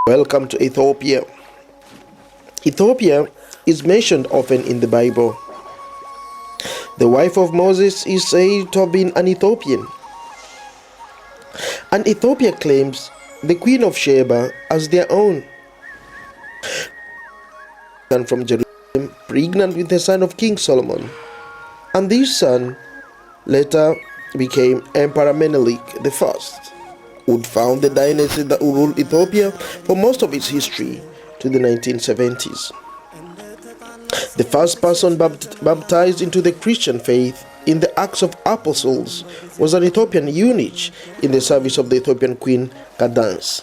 Welcome to Ethiopia. Ethiopia is mentioned often in the Bible. The wife of Moses is said to have been an Ethiopian. And Ethiopia claims the Queen of Sheba as their own. And from Jerusalem, pregnant with the son of King Solomon. And this son later became Emperor Menelik I, who would found the dynasty that would rule Ethiopia for most of its history to the 1970s. The first person baptized into the Christian faith in the Acts of Apostles was an Ethiopian eunuch in the service of the Ethiopian Queen Cadence,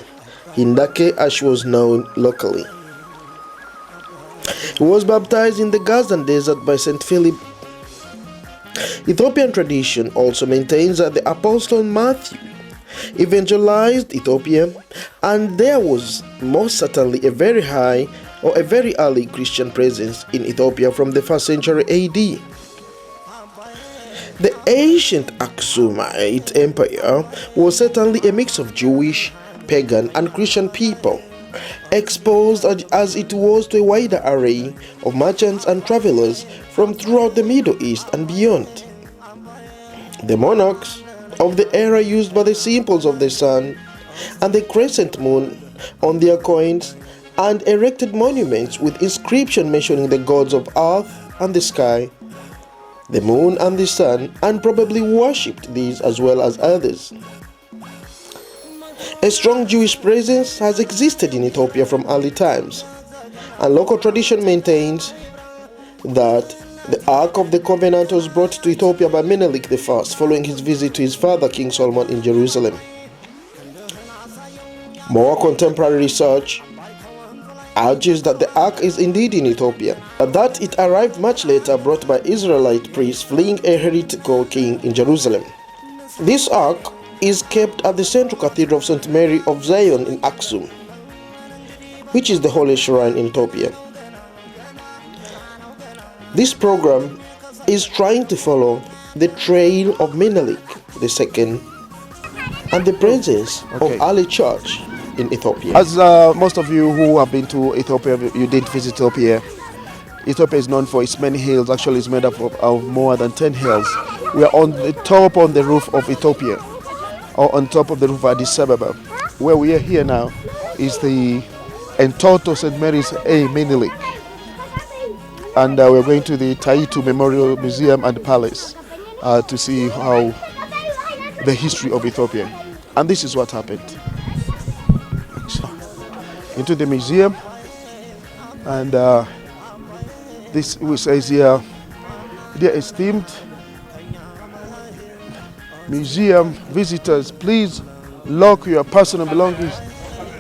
Hindake as she was known locally. He was baptized in the Gazan desert by St. Philip. Ethiopian tradition also maintains that the Apostle Matthew evangelized Ethiopia, and there was most certainly a very high or a very early Christian presence in Ethiopia from the 1st century AD. The ancient Aksumite Empire was certainly a mix of Jewish, pagan, and Christian people, exposed as it was to a wider array of merchants and travelers from throughout the Middle East and beyond. The monarchs of the era used by the symbols of the sun and the crescent moon on their coins and erected monuments with inscriptions mentioning the gods of earth and the sky, the moon and the sun, and probably worshipped these as well as others. A strong Jewish presence has existed in Ethiopia from early times, and local tradition maintains that the Ark of the Covenant was brought to Ethiopia by Menelik I following his visit to his father King Solomon in Jerusalem. More contemporary research urges that the Ark is indeed in Ethiopia, but that it arrived much later brought by Israelite priests fleeing a heretical king in Jerusalem. This Ark is kept at the Central Cathedral of St. Mary of Zion in Aksum, which is the holy shrine in Ethiopia. This program is trying to follow the trail of Menelik II and the presence of early church in Ethiopia. As most of you who have been to Ethiopia, you did visit Ethiopia. Ethiopia is known for its many hills. Actually, it's made up of more than 10 hills. We are on the roof of Ethiopia, or on top of the roof of Addis Ababa. Where we are here now is the Entoto St. Mary's A. Menelik. And we're going to the Taitu Memorial Museum and Palace to see how the history of Ethiopia. And this is what happened. So, into the museum, and this says here, dear esteemed museum visitors, please lock your personal belongings.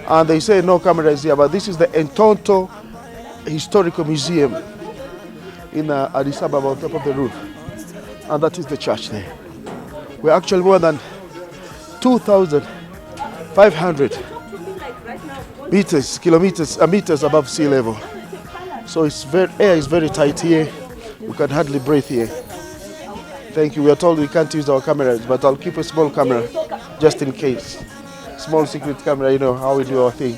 And they say no cameras here, but this is the Entoto Historical Museum in Addis Ababa on top of the roof, and that is the church there. We're actually more than 2,500 meters above sea level. So air is very tight here. We can hardly breathe here. Thank you. We are told we can't use our cameras, but I'll keep a small camera just in case. Small secret camera, you know how we do our thing.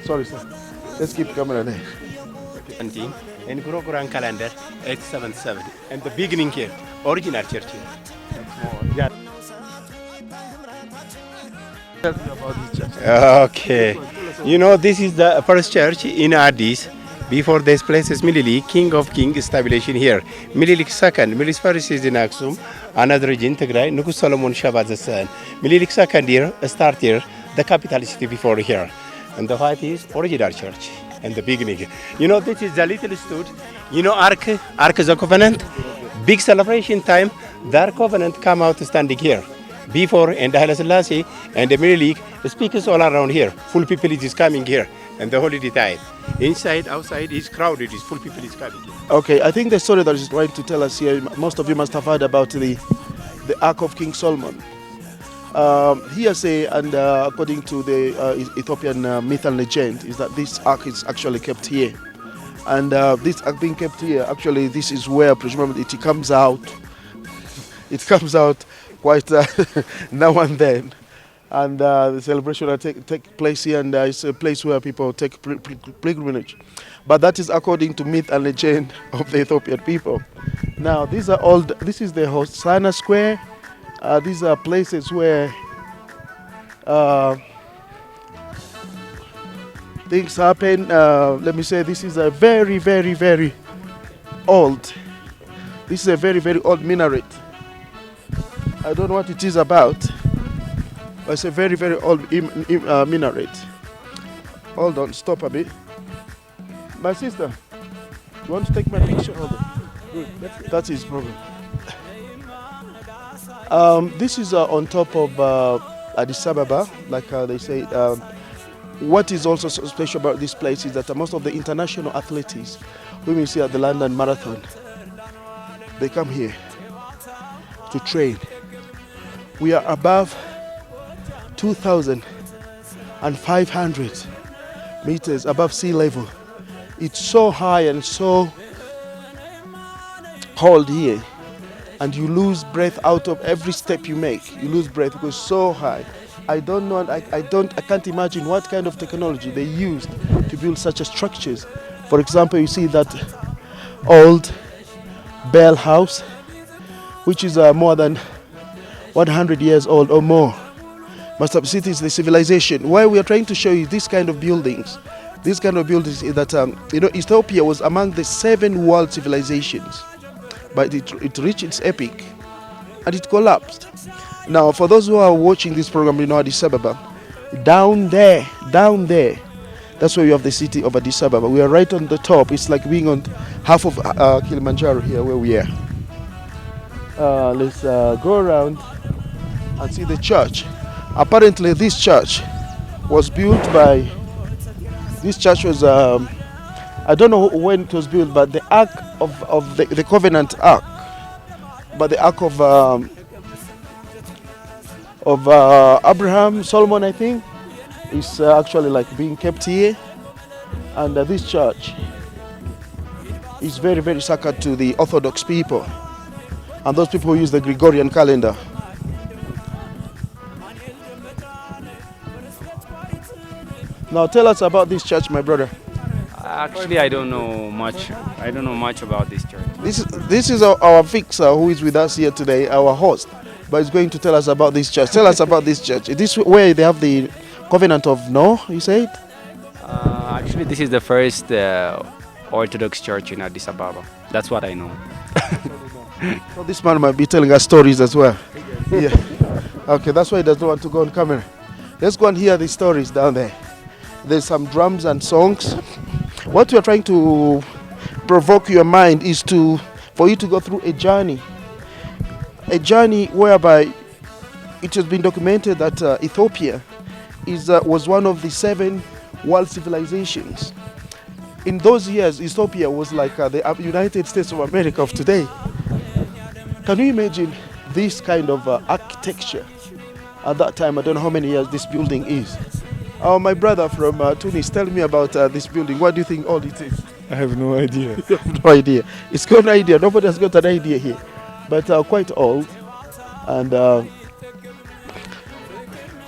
Sorry, sir. Let's keep the camera there. In Gregorian calendar 877, and the beginning here, original church here. Yeah. Okay, you know, this is the first church in Addis. Before this place is Menelik, King of Kings, established here. Menelik II, Menelik first is in Aksum, another region Tigray, Nukus Solomon Shaba the son. Menelik II here, start here, the capital city before here. And the white is original church. And the beginning, you know, this is the little stood, you know, Ark is a covenant, big celebration time, their covenant come out standing here, before, and Haile Selassie and the Menelik, the speakers all around here, full people is coming here, and the holiday time, inside, outside is crowded, is full people is coming here. Okay, I think the story that is trying to tell us here, most of you must have heard about the Ark of King Solomon. Hearsay and according to the Ethiopian myth and legend is that this ark is actually kept here, and this ark being kept here, actually this is where presumably it comes out quite now and then, and the celebration will take place here, and it's a place where people take pilgrimage. But that is according to myth and legend of the Ethiopian people. Now, these are all. This is the Hosanna Square. These are places where things happen. Let me say, this is a very, very, very old. This is a very, very old minaret. I don't know what it is about, but it's a very, very old minaret. Hold on, stop a bit. My sister, you want to take my picture? Hold on. Good. That's his problem. This is on top of Addis Ababa, like they say. What is also so special about this place is that most of the international athletes whom you see at the London Marathon, they come here to train. We are above 2,500 meters above sea level. It's so high and so cold here, and you lose breath out of every step you make. You lose breath because it's so high. I don't know, I can't imagine what kind of technology they used to build such a structures. For example, you see that old bell house, which is more than 100 years old or more. Must have seen the civilization. Why we are trying to show you this kind of buildings. This kind of buildings is that Ethiopia was among the 7 world civilizations, but it reached its epic and it collapsed. Now, for those who are watching this program in Addis Ababa, down there, that's where you have the city of Addis Ababa. We are right on the top. It's like being on half of Kilimanjaro here, where we are. Let's go around and see the church. Apparently, this church was built by. This church was. I don't know when it was built, but the Ark of the Covenant Ark, but the Ark of Abraham, Solomon, I think, is actually like being kept here, and this church is very, very sacred to the Orthodox people, and those people who use the Gregorian calendar. Now tell us about this church, my brother. Actually, I don't know much. I don't know much about this church. This is our fixer who is with us here today, our host, but he's going to tell us about this church. Tell us about this church. Is this where they have the Covenant of Noah, you said? Actually, this is the first Orthodox church in Addis Ababa. That's what I know. So this man might be telling us stories as well. Yeah. Okay, that's why he doesn't want to go on camera. Let's go and hear the stories down there. There's some drums and songs. What we are trying to provoke your mind is for you to go through a journey whereby it has been documented that Ethiopia was one of the 7 world civilizations. In those years, Ethiopia was like the United States of America of today. Can you imagine this kind of architecture at that time? I don't know how many years this building is. My brother from Tunis, tell me about this building. What do you think all it is? I have no idea. You have no idea. It's got an idea. Nobody has got an idea here. But quite old. And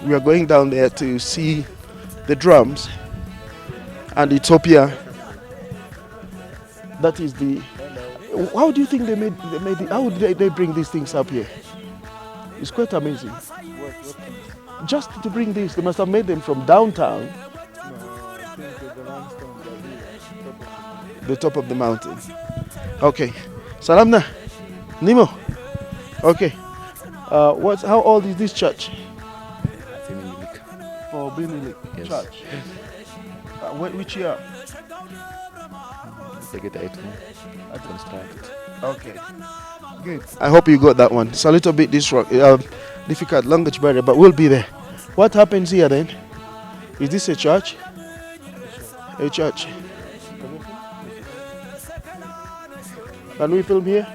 we are going down there to see the drums. And Ethiopia. That is the... How do you think they made it? How did they bring these things up here? It's quite amazing. Just to bring this, they must have made them from downtown. The top of the mountain. Okay. Salamna. Nimo. Okay. How old is this church? Oh, Binilik Yes. Church. Which year? Okay. Good. I hope you got that one. It's a little bit difficult language barrier, but we'll be there. What happens here then? Is this a church? A church. Can we film here?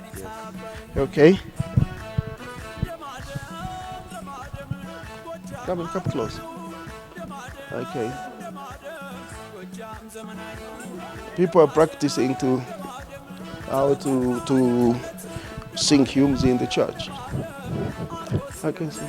Okay. Come close. Okay. People are practicing how to sing hymns in the church. I can see.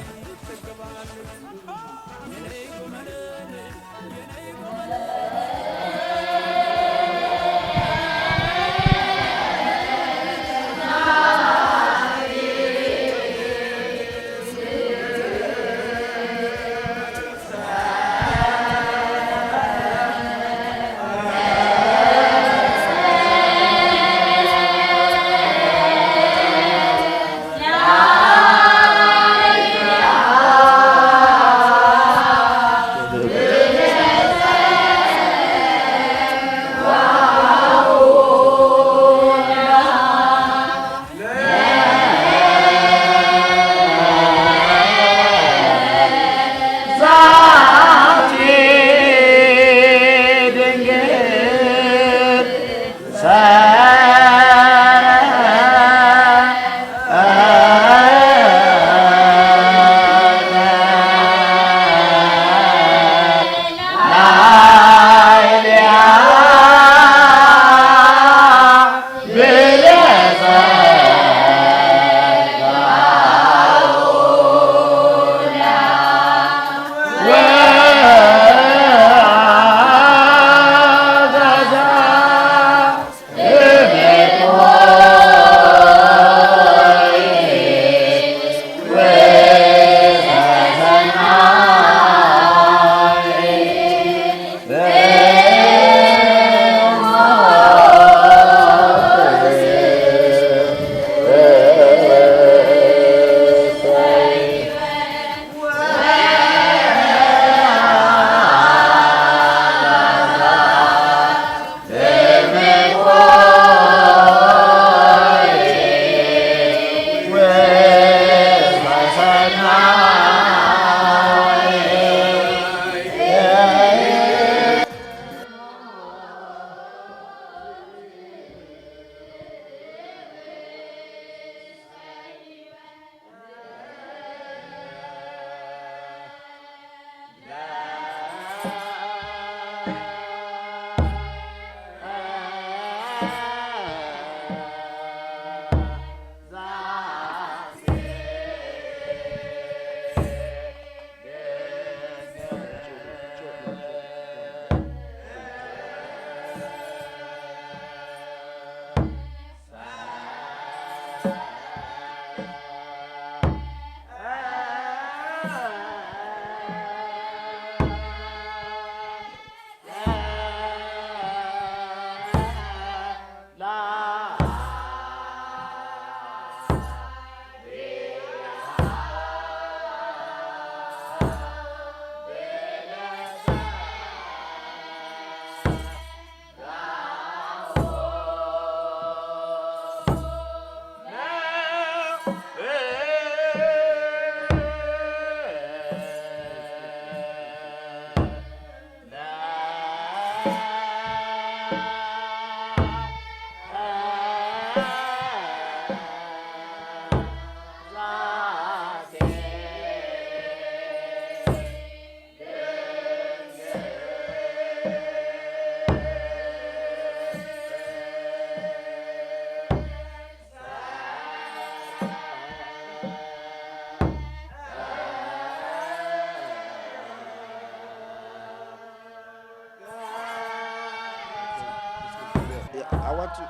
Yeah, I want to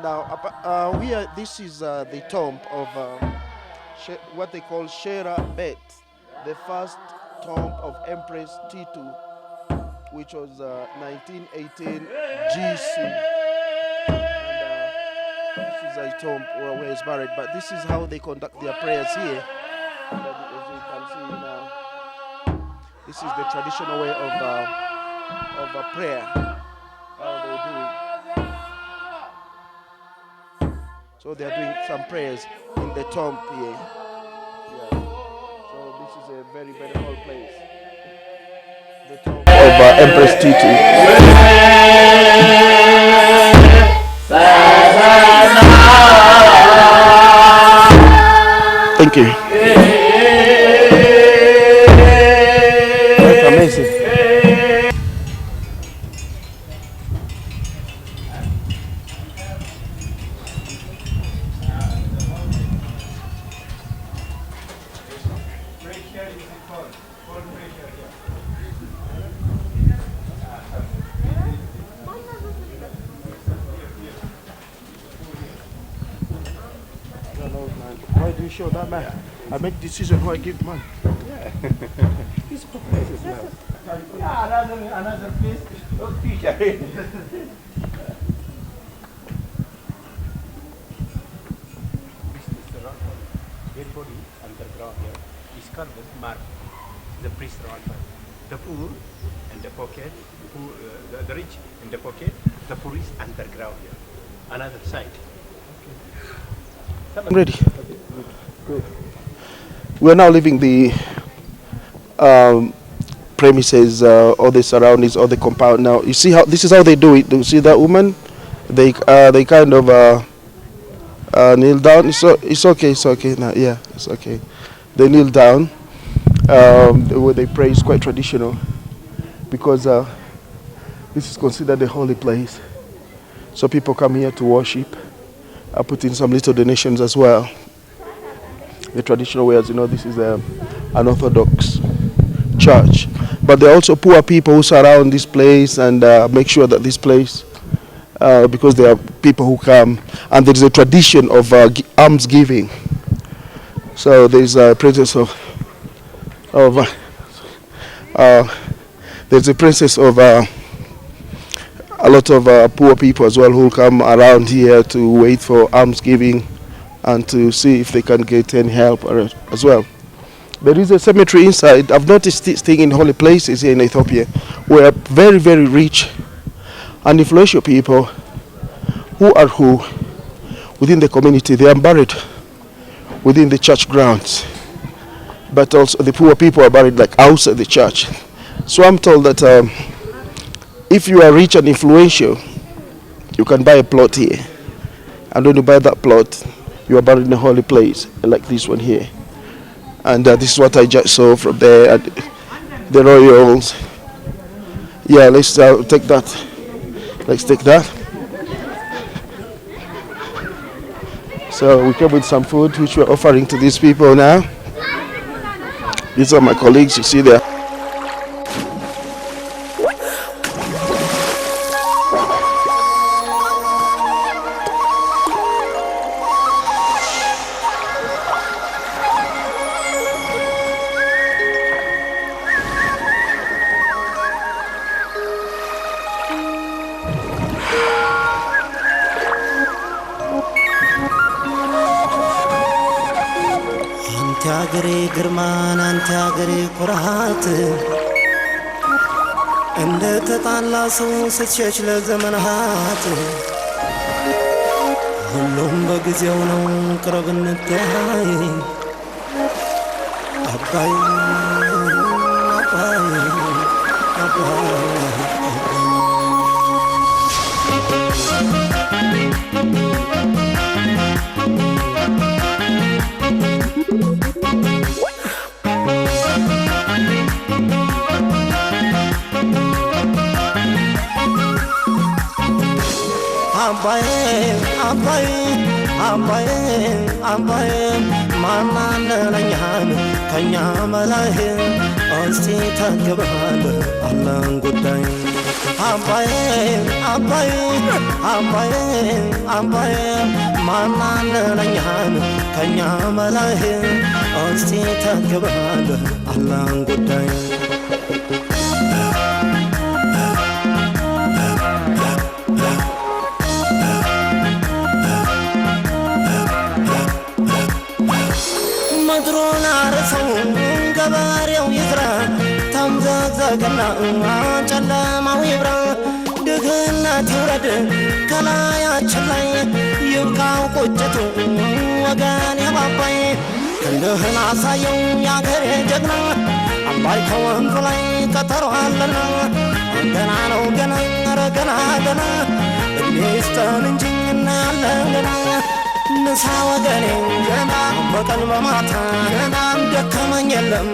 now. Here, this is the tomb of what they call Shera Bet, the first tomb of Empress Titu, which was 1918 GC. And this is a tomb where he's buried. But this is how they conduct their prayers here. And as you can see now, this is the traditional way of a prayer. How they do it. So they are doing some prayers in the tomb here. Yeah. So this is a very, very old place. The tomb of Empress Titu. Thank you. That's amazing. Why do you show that man? I make decision who I give money. This place is now. Another place. Oh, teacher. This is the rock. Dead body underground here is called the mark. The priest rock. The poor and the pocket, the rich in the pocket, the poor is underground here. Another side. I'm ready. Good. We're now leaving the premises, all the surroundings, all the compound. Now you see how this is how they do it. You see that woman? They kind of kneel down. It's okay. It's okay now. Yeah, it's okay. They kneel down. The way they pray is quite traditional because this is considered a holy place. So people come here to worship. I put in some little donations as well. The traditional way, as you know, this is an Orthodox church. But there are also poor people who surround this place and make sure that this place, because there are people who come, and there is a tradition of alms giving. So there is a presence there's a presence of a lot of poor people as well who come around here to wait for alms giving and to see if they can get any help as well. There is a cemetery inside. I've noticed this thing in holy places here in Ethiopia where very, very rich and influential people who within the community, they are buried within the church grounds. But also the poor people are buried like outside the church. So I'm told that if you are rich and influential, you can buy a plot here. And when you buy that plot, you are buried in a holy place, like this one here. And this is what I just saw from there. The royals. Yeah, let's take that. Let's take that. So we came with some food, which we're offering to these people now. These are my colleagues, you see there. ያገሬ ግርማን አንተ ያገሬ ኩራት እንደ ተጣላ ሰው ስትሸሽ ለዘመናት ሁሉም በጊዜው ነው ቅረብ እንተያይ አባይ አባይ አባይ አባይ አባይ አባይ አባይ ማናለኛን ከኛ መላህ እስቲ ተግባል አላህን ጉዳይ አባይ አባይ አባይ አባይ ማናለኛን ከኛ መላህ እስቲ ተግባል አላህን ጉዳይ ምድሩን አርሰው ገበሬው ይዝራ ተምዘግዘግና ጨለማው ይብራ ድህነት ይውረድ ከላያችን ላይ ይብቃው ቁጭቱ ወገን የባባይ ክንድህን አሳየው ያገሬ ጀግና አባይ ከወንዙ ላይ ቀጠሮ አለና ገና ነው ገና ኧረ ገና ገና እድሜ ይስጠን እንጂ እናያለን ገና ንሳ ወገኔ ገና በቀን በማታ ገና ደከመኝ የለም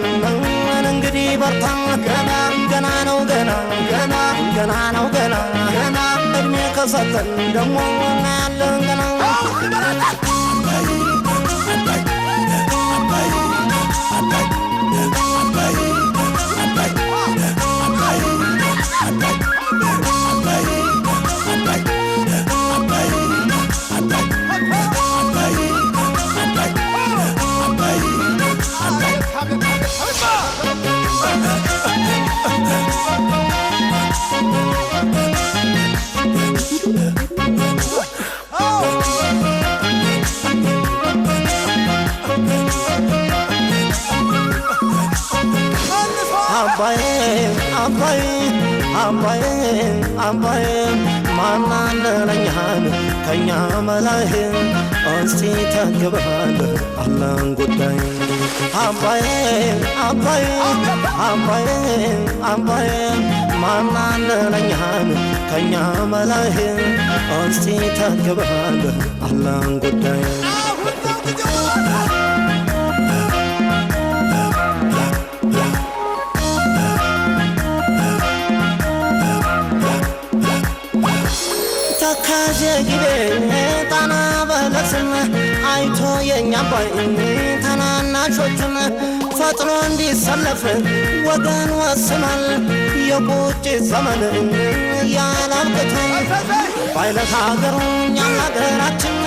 እንግዲህ በርታ ገና ገና ነው ገና ገና ገና ነው ገና ገና እድሜ ከሰጠን ደሞ እናያለን ገና አባይ አባይ አባይ አባይ ማናለኛን ከኛ መላህ እስቲ ተግባል አላህን ጉዳይ አባይ አባይ አባይ አባይ ማናለኛን ከኛ መላህ እስቲ ተግባል አላህን ጉዳይ ተካጀጊቤ ጣና በለስን አይቶ የኛ አባይ ተናናሾቹን ፈጥኖ እንዲሰለፍ ወገን ወስኗል የቁጭ ዘመን ያላብቅቷል ባይለት ሀገሩ እኛም ሀገራችን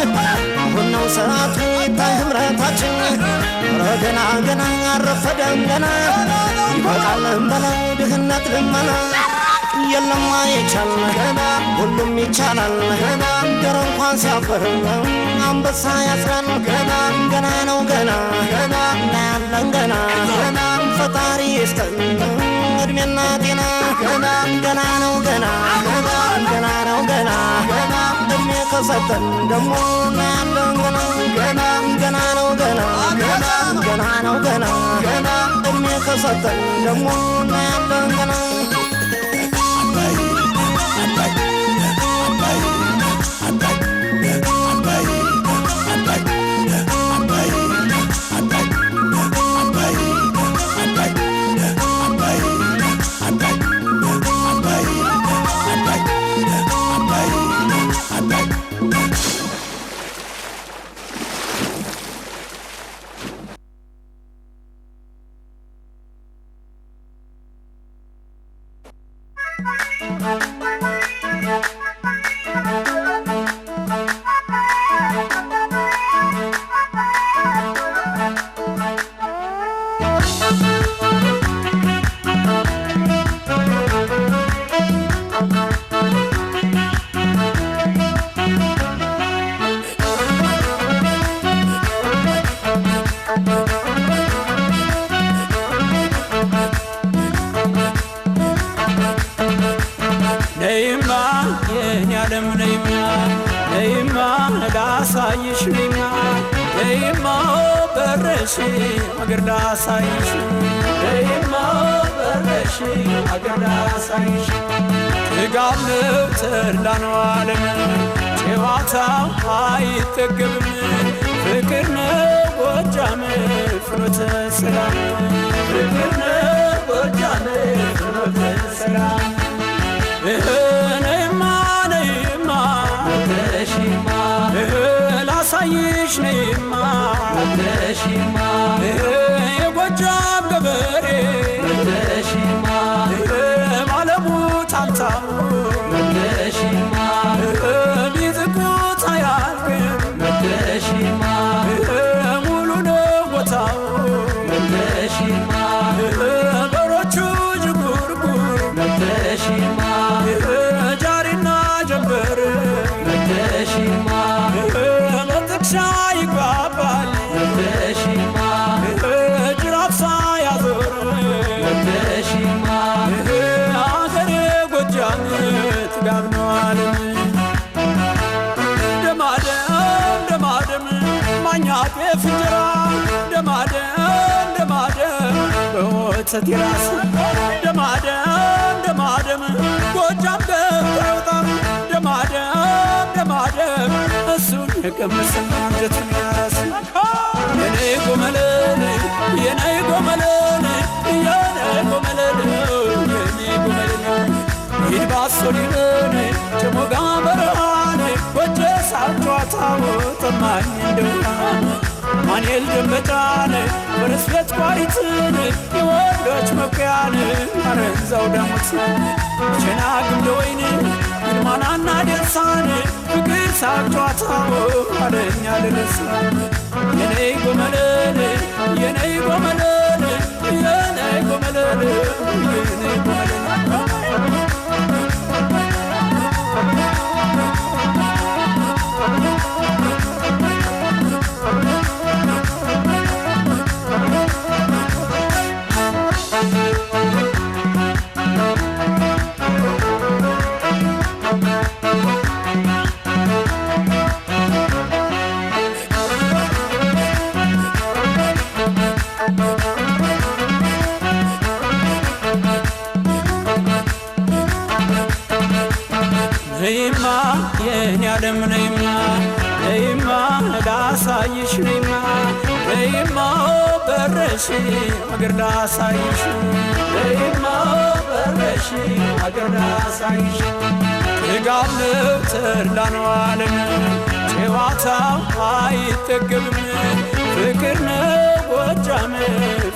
አሁን ነው ሰዓቱ ይታይ ህብረታችን ኧረ ገና ገና አረፈደም ገና ይበቃልን በለው ድህነት ልመና የለም አይቻልም ገና ሁሉም ይቻላል ገና ገር እንኳን ሲያፍር አንበሳ ያስራል ገና ገና ነው ገና ገና እናያለን ገና ገና ፈጣሪ ይስጠን እድሜና ጤና ገና ገና ነው ገና ገና ገና ነው ገና ገና እድሜ ከሰጠን ደሞ እናያለን ገና ገና ገና ነው ገና ገና ገና ነው ገና ገና እድሜ ከሰጠን ደሞ እናያለን ገና ላሳይሽ ነይማ ነይማ በረሽ አገር ላሳይሽ ነይማ በረሽ አገር ላሳይሽ ጥጋብ ነው ተድላ ነው ዓለም ጨዋታው አይጠገብም ፍቅር ነው ጎጃም ፍኖተ ሰላም ፍቅር ነው ጎጃም ፍኖተ ሰላም ነይማ ነይማ ተሽማ ላሳይሽ ነይማ ተሽማ የጎጃም ገበሬ ተሽማ ማለሙ ታምታሙ ተሽማ ቢዝቁት አያልቅም ተሽማ ሙሉ ነው ቦታው ተሽማ በሮቹ ጅጉርጉር ተሽማ ጃሪና ጀንበር ተሽማ በጥቅሻ ይግባባል ተሽማ ጅራፍ ሳያዞር ተሽማ አገሬ ጎጃም ጥጋብ ነው ዓለም ደማደም ደማደም ማኛ ጤፍ እንጀራ ደማደም ደማደም በወተት የራስ ደማደም ደማደም ጎጃም ገብቶ አይወጣም ደማደም ደማደም እሱን የቀመሰ አንጀቱን ያራስ የነይ ጎመለል የነይ ጎመለል የነይ ጎመለል የነይ ጎመለል ይባሶሊን ጨሞጋ በረሃን ወጀ ሳጫታው ተማኝ እንደው ማንኤል ደንበጫን በረስበት ቋሪትን የወንዶች መኩያን አረንዛው ዳሞት ቸና ግምደ ወይን ይልማናና ደርሳን ፍቅር ሳጫታው አለኛ ልረሳ የነይ ጎመለል የነይ ጎመለል የነይ ጎመለል የነይ ጎመለል ነይማ የኔ ዓለም ነይማ ነይማ ላሳይሽ ነይማ ነይማ በረሽ አገር ላሳይሽ ነይማ በረሽ አገር ላሳይሽ ጥጋብ ነው ተድላ ነው ዓለም ጨዋታው አይጠገብም ፍቅር